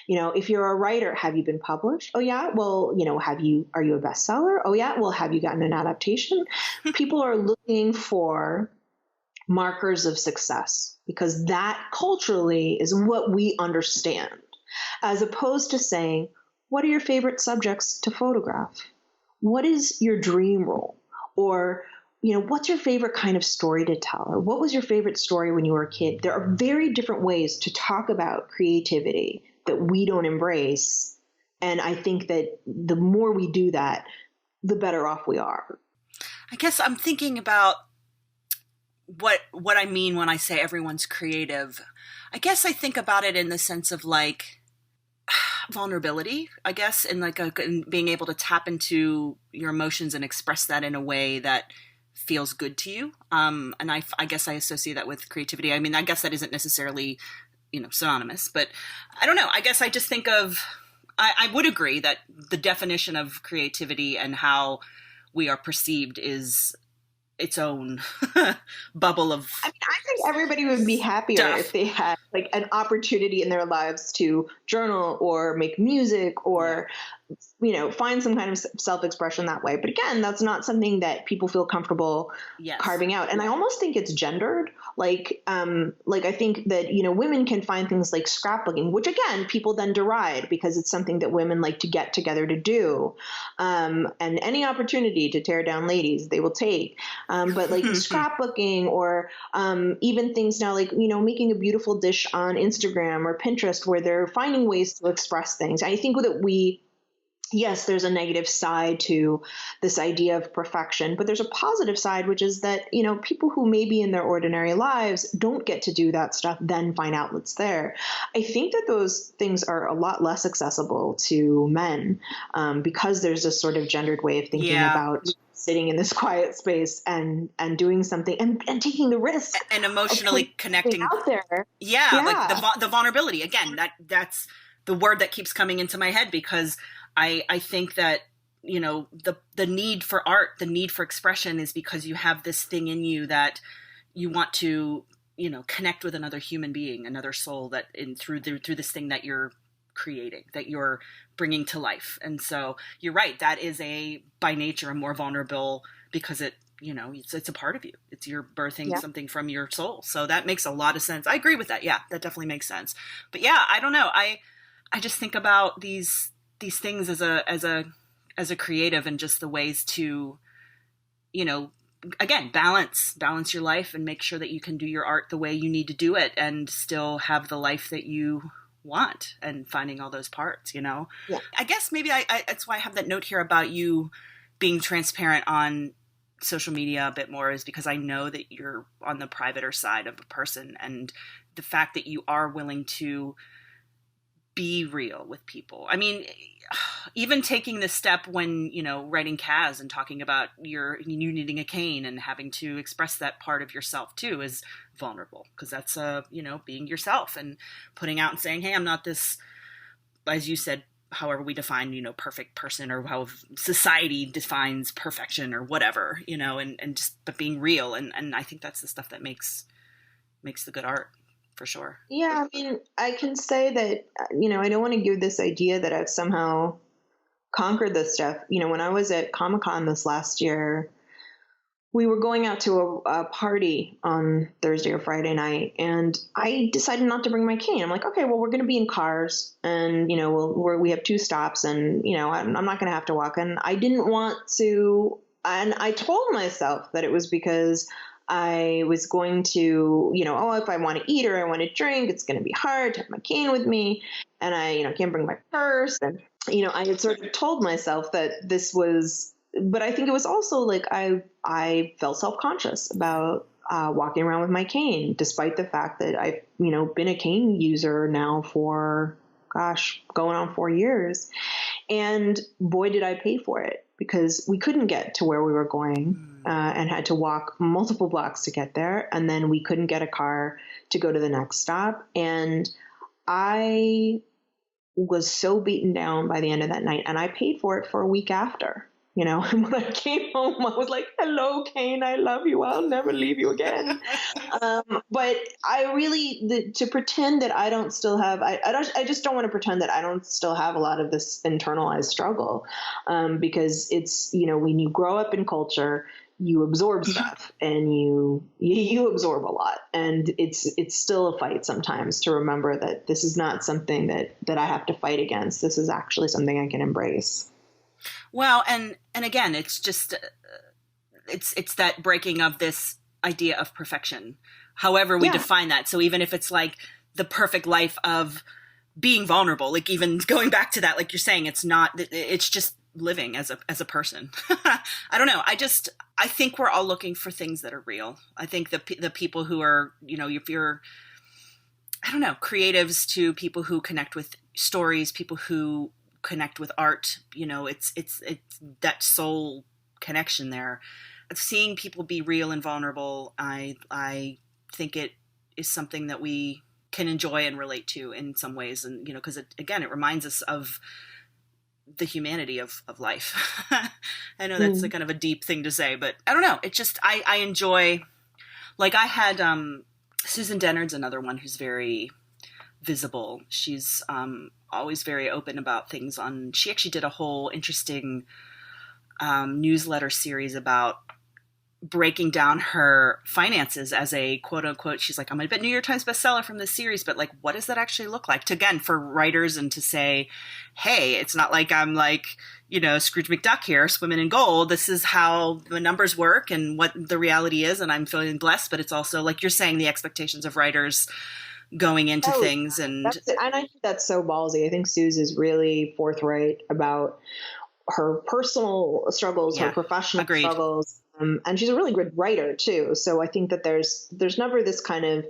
If you're a writer, have you been published? Oh yeah. Well, are you a bestseller? Oh yeah. Well, have you gotten an adaptation? People are looking for markers of success because that culturally is what we understand, as opposed to saying, what are your favorite subjects to photograph? What is your dream role? Or, what's your favorite kind of story to tell? Or what was your favorite story when you were a kid? There are very different ways to talk about creativity that we don't embrace. And I think that the more we do that, the better off we are. I guess I'm thinking about what I mean when I say everyone's creative. I guess I think about it in the sense of like vulnerability, I guess, and like and being able to tap into your emotions and express that in a way that feels good to you. And I guess I associate that with creativity. I mean, I guess that isn't necessarily, synonymous, but I don't know. I guess I just think of, I would agree that the definition of creativity and how we are perceived is its own bubble of I think everybody would be happier stuff. if they had like an opportunity in their lives to journal or make music or find some kind of self-expression that way. But again, that's not something that people feel comfortable carving out. And I almost think it's gendered. Like I think that, women can find things like scrapbooking, which again, people then deride because it's something that women like to get together to do. And any opportunity to tear down ladies, they will take. But like scrapbooking or even things now like, making a beautiful dish on Instagram or Pinterest where they're finding ways to express things. I think that yes, there's a negative side to this idea of perfection, but there's a positive side, which is that, people who maybe in their ordinary lives don't get to do that stuff, then find outlets there. I think that those things are a lot less accessible to men because there's this sort of gendered way of thinking about sitting in this quiet space and doing something and taking the risk and emotionally connecting out there. Like the vulnerability. Again, that's the word that keeps coming into my head because I think that, the need for art, the need for expression is because you have this thing in you that you want to, connect with another human being, another soul that through this thing that you're creating, that you're bringing to life. And so you're right. That is by nature, a more vulnerable because it's a part of you. It's you're birthing something from your soul. So that makes a lot of sense. I agree with that. Yeah, that definitely makes sense. But yeah, I don't know. I just think about these things as a creative and just the ways to, again, balance your life and make sure that you can do your art the way you need to do it and still have the life that you want and finding all those parts, I guess maybe that's why I have that note here about you being transparent on social media a bit more is because I know that you're on the privater side of a person and the fact that you are willing to be real with people. I mean, even taking this step when, writing Kaz and talking about you needing a cane and having to express that part of yourself too is vulnerable because that's, being yourself and putting out and saying, hey, I'm not this, as you said, however we define, perfect person or how society defines perfection or whatever, and just, but being real. And I think that's the stuff that makes the good art. For sure. Yeah, I mean, I can say that, I don't want to give this idea that I've somehow conquered this stuff. When I was at Comic-Con this last year, we were going out to a party on Thursday or Friday night, and I decided not to bring my cane. I'm like, okay, well, we're going to be in cars, and, we have 2 stops, and, I'm not going to have to walk. And I didn't want to, and I told myself that it was because I was going to, if I want to eat or I want to drink, it's going to be hard to have my cane with me. And I, can't bring my purse. And, I had sort of told myself that this was, but I think it was also like I felt self-conscious about walking around with my cane, despite the fact that I've, been a cane user now for, going on 4 years. And boy, did I pay for it because we couldn't get to where we were going and had to walk multiple blocks to get there. And then we couldn't get a car to go to the next stop. And I was so beaten down by the end of that night, and I paid for it for a week after. And when I came home, I was like, hello, Kane, I love you. I'll never leave you again. But I really, to pretend that I don't still have, I just don't want to pretend that I don't still have a lot of this internalized struggle. Because it's, when you grow up in culture, you absorb stuff and you absorb a lot. And it's still a fight sometimes to remember that this is not something that I have to fight against. This is actually something I can embrace. Well, and again, it's just, it's that breaking of this idea of perfection, however we define that. So even if it's like the perfect life of being vulnerable, like even going back to that, like you're saying, it's just living as a person. I don't know. I think we're all looking for things that are real. I think the people who are, if you're, I don't know, creatives to people who connect with stories, people who connect with art, it's that soul connection there. Seeing people be real and vulnerable, I think it is something that we can enjoy and relate to in some ways. And, because it reminds us of the humanity of life. I know that's kind of a deep thing to say, but I don't know. It just, I enjoy, like I had, Susan Dennard's another one who's very visible. She's, always very open about things she actually did a whole interesting, newsletter series about breaking down her finances as a quote unquote, she's like, I'm a New York Times bestseller from this series, but like, what does that actually look like for writers and to say, hey, it's not like I'm like, Scrooge McDuck here swimming in gold. This is how the numbers work and what the reality is. And I'm feeling blessed, but it's also like you're saying, the expectations of writers going into things. And I think that's so ballsy. I think Suze is really forthright about her personal struggles, her professional struggles. And she's a really good writer too. So I think that there's never this kind of,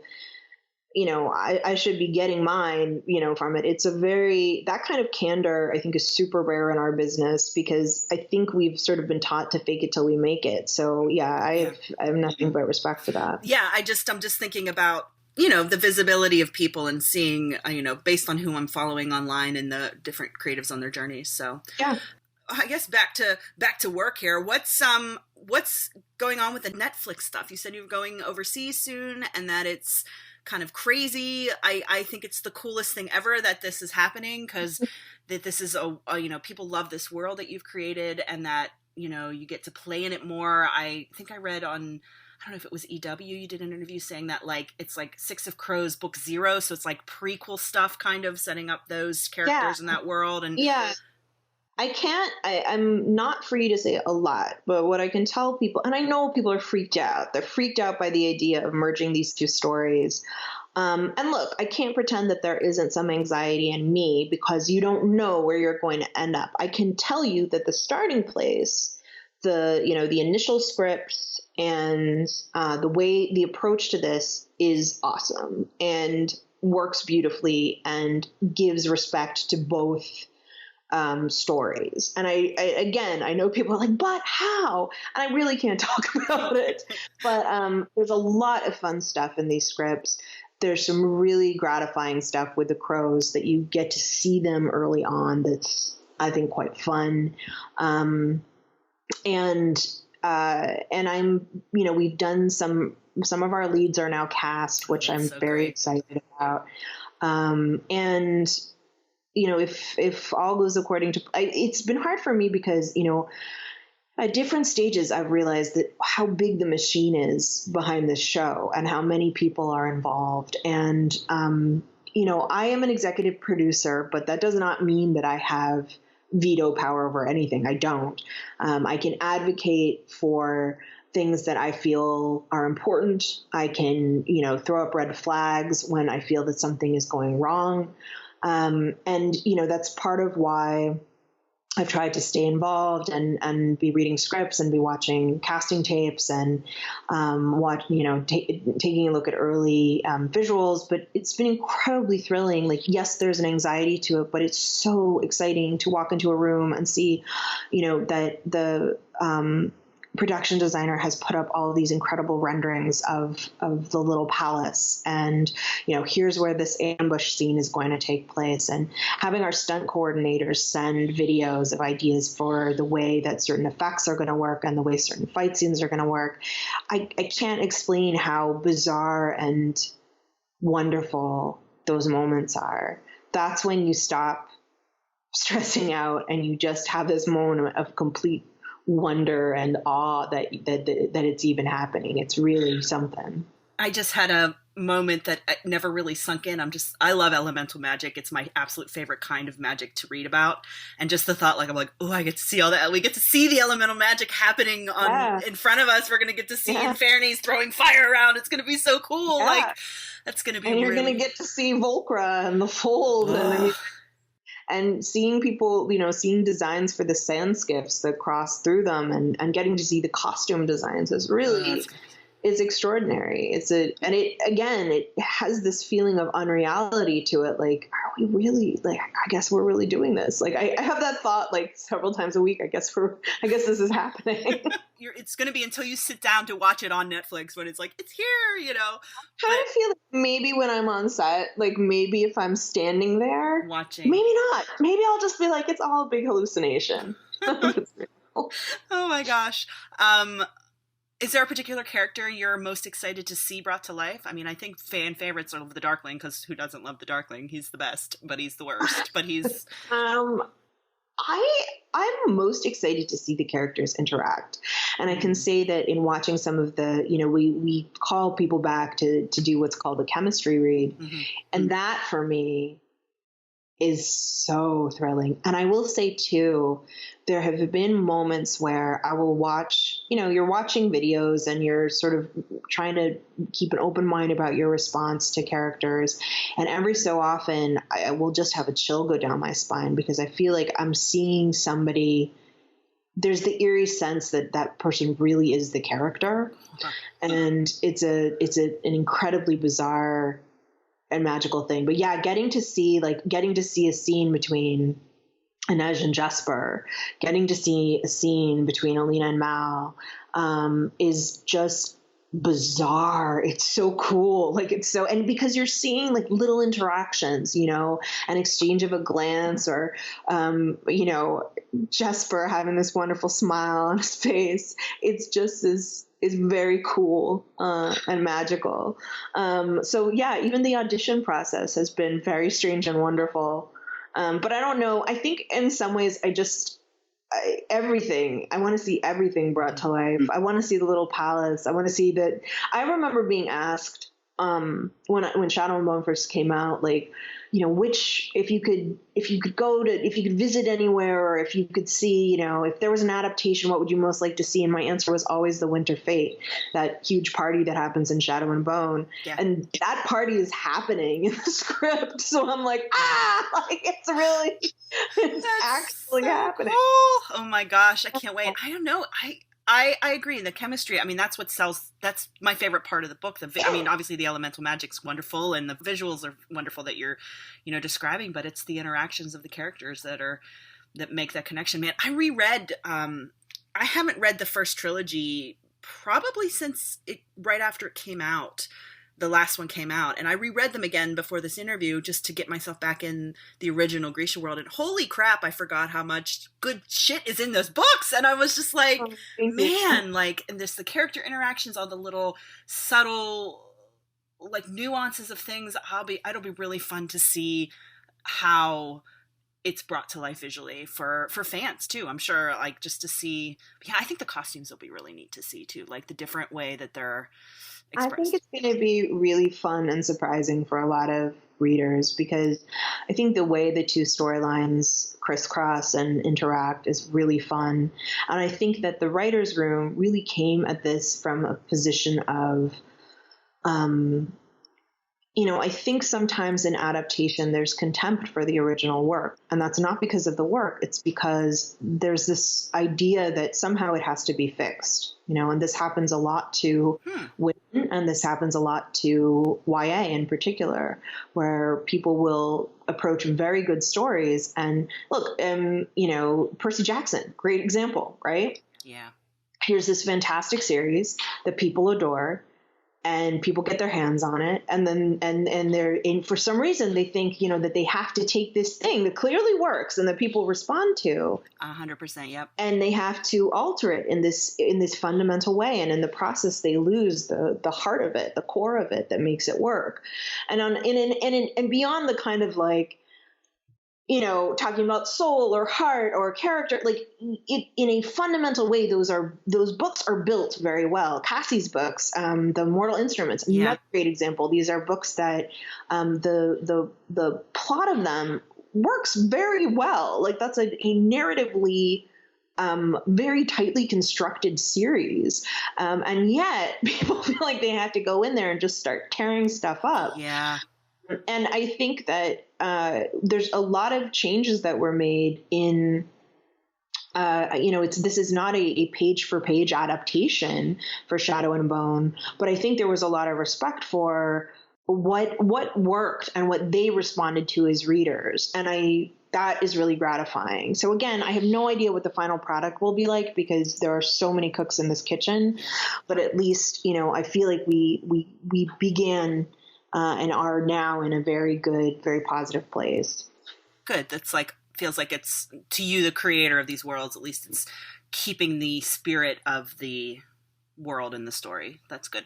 I should be getting mine, from it. It's that kind of candor, I think, is super rare in our business because I think we've sort of been taught to fake it till we make it. So I have nothing but respect for that. Yeah. I'm just thinking about, the visibility of people and seeing, based on who I'm following online and the different creatives on their journeys. So yeah. I guess back to work here. What's going on with the Netflix stuff? You said you were going overseas soon and that it's kind of crazy. I think it's the coolest thing ever that this is happening because that this is people love this world that you've created and that, you get to play in it more. I think I read on, I don't know if it was EW, you did an interview saying that like, it's like Six of Crows book 0. So it's like prequel stuff kind of setting up those characters in that world. And I'm not free to say a lot, but what I can tell people, and I know people are freaked out. They're freaked out by the idea of merging these two stories. And look, I can't pretend that there isn't some anxiety in me because you don't know where you're going to end up. I can tell you that the starting place, the initial scripts and the approach to this is awesome and works beautifully and gives respect to both stories. And I know people are like, but how? And I really can't talk about it. But there's a lot of fun stuff in these scripts. There's some really gratifying stuff with the crows that you get to see them early on. That's, I think, quite fun. And I'm, we've done some of our leads are now cast, which I'm very excited about. And if all goes according to, it's been hard for me because, at different stages, I've realized that how big the machine is behind this show and how many people are involved. And, I am an executive producer, but that does not mean that I have veto power over anything. I don't. I can advocate for things that I feel are important. I can, throw up red flags when I feel that something is going wrong. And, that's part of why I've tried to stay involved and be reading scripts and be watching casting tapes and taking a look at early visuals. But it's been incredibly thrilling. Like, yes, there's an anxiety to it, but it's so exciting to walk into a room and see, that production designer has put up all of these incredible renderings of the little palace, and here's where this ambush scene is going to take place, and having our stunt coordinators send videos of ideas for the way that certain effects are going to work and the way certain fight scenes are going to work. I can't explain how bizarre and wonderful those moments are. That's when you stop stressing out and you just have this moment of complete wonder and awe that it's even happening. It's really something. I just had a moment that never really sunk in. I love elemental magic. It's my absolute favorite kind of magic to read about. And just the thought, I'm like, oh, I get to see all that. We get to see the elemental magic happening in front of us. We're going to get to see Infernes throwing fire around. It's going to be so cool. Yeah. That's going to be and you're going to get to see Volcra and the fold and seeing people, seeing designs for the sand skiffs that cross through them and getting to see the costume designs is really, it's extraordinary. It has this feeling of unreality to it. Like, are we really, I guess we're really doing this. I have that thought several times a week. I guess this is happening. It's going to be until you sit down to watch it on Netflix when it's it's here, I kind of feel like maybe when I'm on set, maybe if I'm standing there watching, maybe not. Maybe I'll just be like, it's all a big hallucination. Oh my gosh. Is there a particular character you're most excited to see brought to life? I mean, I think fan favorites are the Darkling, because who doesn't love the Darkling? He's the best, but he's the worst. But he's... I'm most excited to see the characters interact. And I can say that in watching some of the, we call people back to do what's called a chemistry read. Mm-hmm. And that for me is so thrilling. And I will say too, there have been moments where I will watch, you're watching videos and you're sort of trying to keep an open mind about your response to characters. And every so often I will just have a chill go down my spine because I feel like I'm seeing somebody. There's the eerie sense that person really is the character. And it's an incredibly bizarre and magical thing. But yeah, getting to see a scene between Inej and Jesper, getting to see a scene between Alina and Mal is just bizarre. It's so cool. And because you're seeing little interactions, an exchange of a glance or, Jesper having this wonderful smile on his face. It's just is very cool and magical. So yeah, even the audition process has been very strange and wonderful. But I don't know. I think in some ways everything. I want to see everything brought to life. I want to see the little palace. I want to see that. I remember being asked when Shadow and Bone first came out, which if you could visit anywhere, or if you could see, if there was an adaptation, what would you most like to see? And my answer was always the Winter Fate, that huge party that happens in Shadow and Bone. Yeah. And that party is happening in the script. So I'm like, it's actually happening. Cool. Oh my gosh. I can't wait. I don't know. I agree. The chemistry, I mean, that's what sells. That's my favorite part of the book. Obviously the elemental magic's wonderful and the visuals are wonderful that you're, describing, but it's the interactions of the characters that make that connection. Man, I reread, I haven't read the first trilogy probably since right after it came out. The last one came out, and I reread them again before this interview just to get myself back in the original Grisha world. And holy crap, I forgot how much good shit is in those books. And I was just like, man, and there's the character interactions, all the little subtle, nuances of things. It'll be really fun to see how it's brought to life visually for fans too. I'm sure, just to see. Yeah, I think the costumes will be really neat to see too, the different way that they're expressed. I think it's going to be really fun and surprising for a lot of readers, because I think the way the two storylines crisscross and interact is really fun. And I think that the writer's room really came at this from a position of, I think sometimes in adaptation, there's contempt for the original work. And that's not because of the work. It's because there's this idea that somehow it has to be fixed, and this happens a lot to women, and this happens a lot to YA in particular, where people will approach very good stories. And look, Percy Jackson, great example, right? Yeah. here's this fantastic series that people adore, and people get their hands on it. And then, and they're in, for some reason, they think, that they have to take this thing that clearly works and that people respond to 100%. Yep. and they have to alter it in this fundamental way. And in the process, they lose the heart of it, the core of it that makes it work. And and beyond the kind of like, talking about soul or heart or character, like in a fundamental way, those books are built very well. Cassie's books, The Mortal Instruments, another great example. These are books that the plot of them works very well. Like that's a narratively very tightly constructed series. And yet people feel like they have to go in there and just start tearing stuff up. Yeah. And I think that there's a lot of changes that were made in, this is not a page for page adaptation for Shadow and Bone, but I think there was a lot of respect for what worked and what they responded to as readers. And that is really gratifying. So again, I have no idea what the final product will be like because there are so many cooks in this kitchen, but at least, I feel like we began and are now in a very good, very positive place. Good. That's feels like it's, to you, the creator of these worlds, at least it's keeping the spirit of the world in the story. That's good.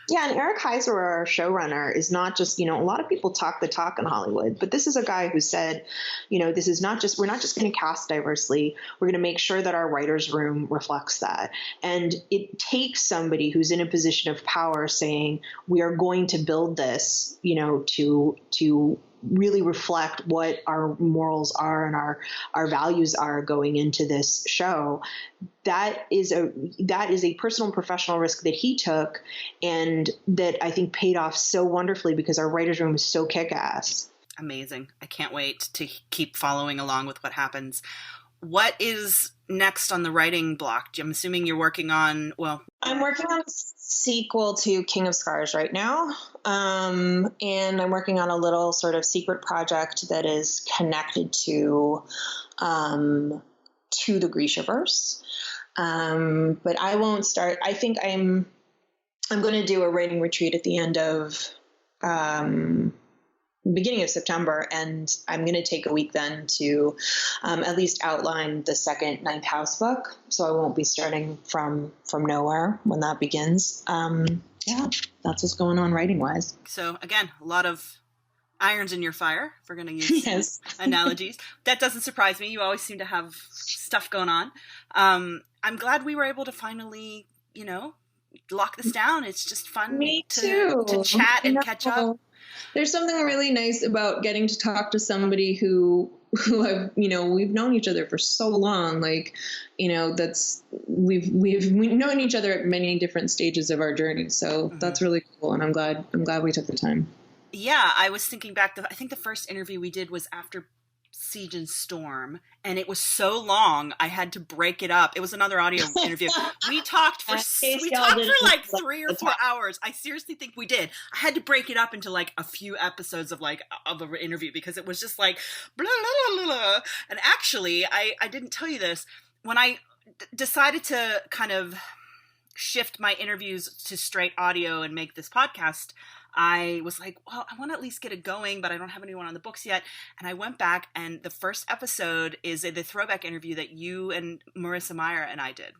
Yeah, and Eric Heiser, our showrunner, is not just, a lot of people talk the talk in Hollywood, but this is a guy who said, this is not just, we're not just going to cast diversely. We're going to make sure that our writer's room reflects that. And it takes somebody who's in a position of power saying, we are going to build this, to really reflect what our morals are and our values are going into this show. That is a personal and professional risk that he took and that I think paid off so wonderfully because our writer's room is so kick-ass. Amazing. I can't wait to keep following along with what happens. What is next on the writing block? I'm assuming you're working on, I'm working on a sequel to King of Scars right now. And I'm working on a little sort of secret project that is connected to the Grishaverse. But I won't start. I think I'm going to do a writing retreat at the end of beginning of September, and I'm going to take a week then to at least outline the second Ninth House book. So I won't be starting from nowhere when that begins. Yeah, that's what's going on writing wise. So again, a lot of irons in your fire, if we're going to use analogies. That doesn't surprise me. You always seem to have stuff going on. I'm glad we were able to finally, lock this down. It's just fun to chat and catch up. There's something really nice about getting to talk to somebody who have, we've known each other for so long. Like, that's, we've known each other at many different stages of our journey. So that's really cool. And I'm glad we took the time. Yeah. I was thinking back, I think the first interview we did was after Siege and Storm, and it was so long I had to break it up. It was another audio interview. We talked for like 3 or 4 hours. I seriously think we did. I had to break it up into like a few episodes of an interview because it was just like blah, blah, blah, blah. And actually, I didn't tell you this. When I decided to kind of shift my interviews to straight audio and make this podcast, I was like, well, I want to at least get it going, but I don't have anyone on the books yet. And I went back, and the first episode is the throwback interview that you and Marissa Meyer and I did,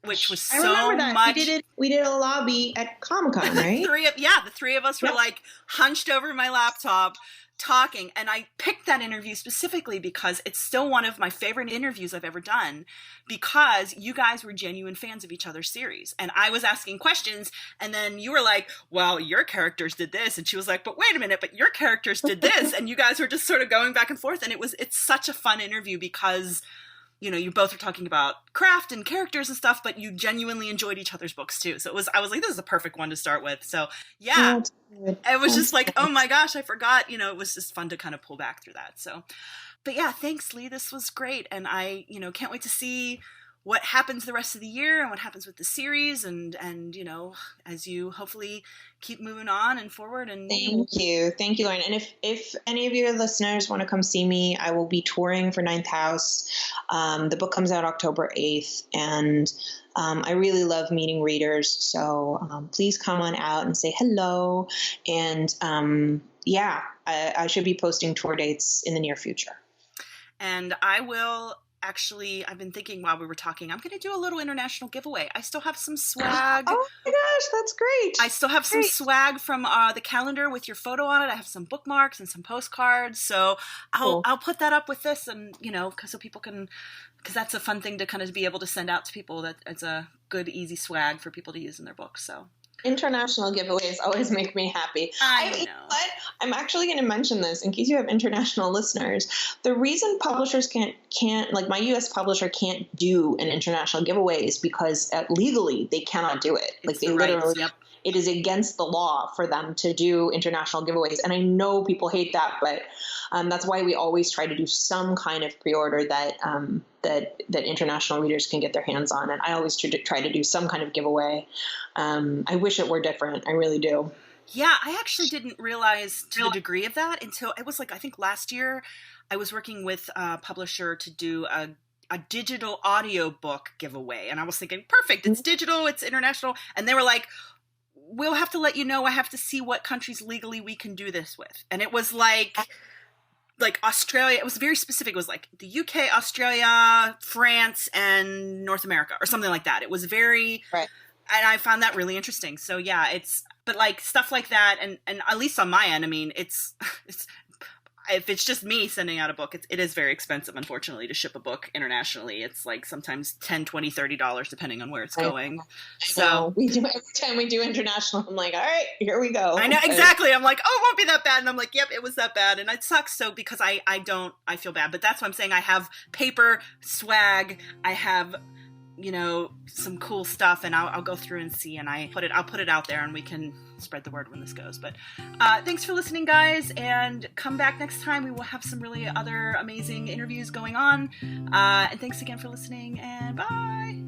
which was so much. We did a lobby at Comic-Con, right? The three of us were like hunched over my laptop talking, and I picked that interview specifically because it's still one of my favorite interviews I've ever done, because you guys were genuine fans of each other's series, and I was asking questions, and then you were like, well, your characters did this, and she was like, but wait a minute, but your characters did this, and you guys were just sort of going back and forth, and it's such a fun interview because you both are talking about craft and characters and stuff, but you genuinely enjoyed each other's books too. So I was like, this is a perfect one to start with. So yeah, it was just like, oh my gosh, I forgot, it was just fun to kind of pull back through that. So, but yeah, thanks, Leigh. This was great. And I, can't wait to see what happens the rest of the year and what happens with the series, and as you hopefully keep moving on and forward. And thank you, Lauren. And if any of your listeners want to come see me, I will be touring for Ninth House. The book comes out October 8th, and I really love meeting readers. So please come on out and say hello. And I should be posting tour dates in the near future. And I will. Actually, I've been thinking while we were talking, I'm going to do a little international giveaway. I still have some swag. Oh my gosh, that's great. I still have some swag from the calendar with your photo on it. I have some bookmarks and some postcards. So I'll put that up with this, and so people can, because that's a fun thing to kind of be able to send out to people. That it's a good, easy swag for people to use in their books. So. International giveaways always make me happy. I know. You know what? I'm actually going to mention this in case you have international listeners. The reason publishers can't like my U.S. publisher can't do an international giveaway is because legally they cannot do it. Like they literally, it is against the law for them to do international giveaways. And I know people hate that, but that's why we always try to do some kind of pre-order that international readers can get their hands on. And I always try to do some kind of giveaway. I wish it were different. I really do. Yeah, I actually didn't realize to the degree of that until it was like, I think last year I was working with a publisher to do a digital audio book giveaway. And I was thinking, perfect, it's digital, it's international. And they were like, we'll have to let you know, I have to see what countries legally we can do this with. And it was like Australia, it was very specific. It was like the UK, Australia, France, and North America or something like that. It was very, right. And I found that really interesting. So yeah, but like stuff like that. And at least on my end, I mean, it's if it's just me sending out a book, it is very expensive, unfortunately, to ship a book internationally. It's like sometimes $10, $20, $30, depending on where it's going. So we do every time we do international. I'm like, all right, here we go. I know, exactly. I'm like, oh, it won't be that bad. And I'm like, yep, it was that bad. And it sucks. So because I feel bad, but that's what I'm saying. I have paper swag. I have, some cool stuff, and I'll go through and see, and I'll put it out there, and we can spread the word when this goes. But thanks for listening, guys, and come back next time. We will have some really other amazing interviews going on. And thanks again for listening, and bye.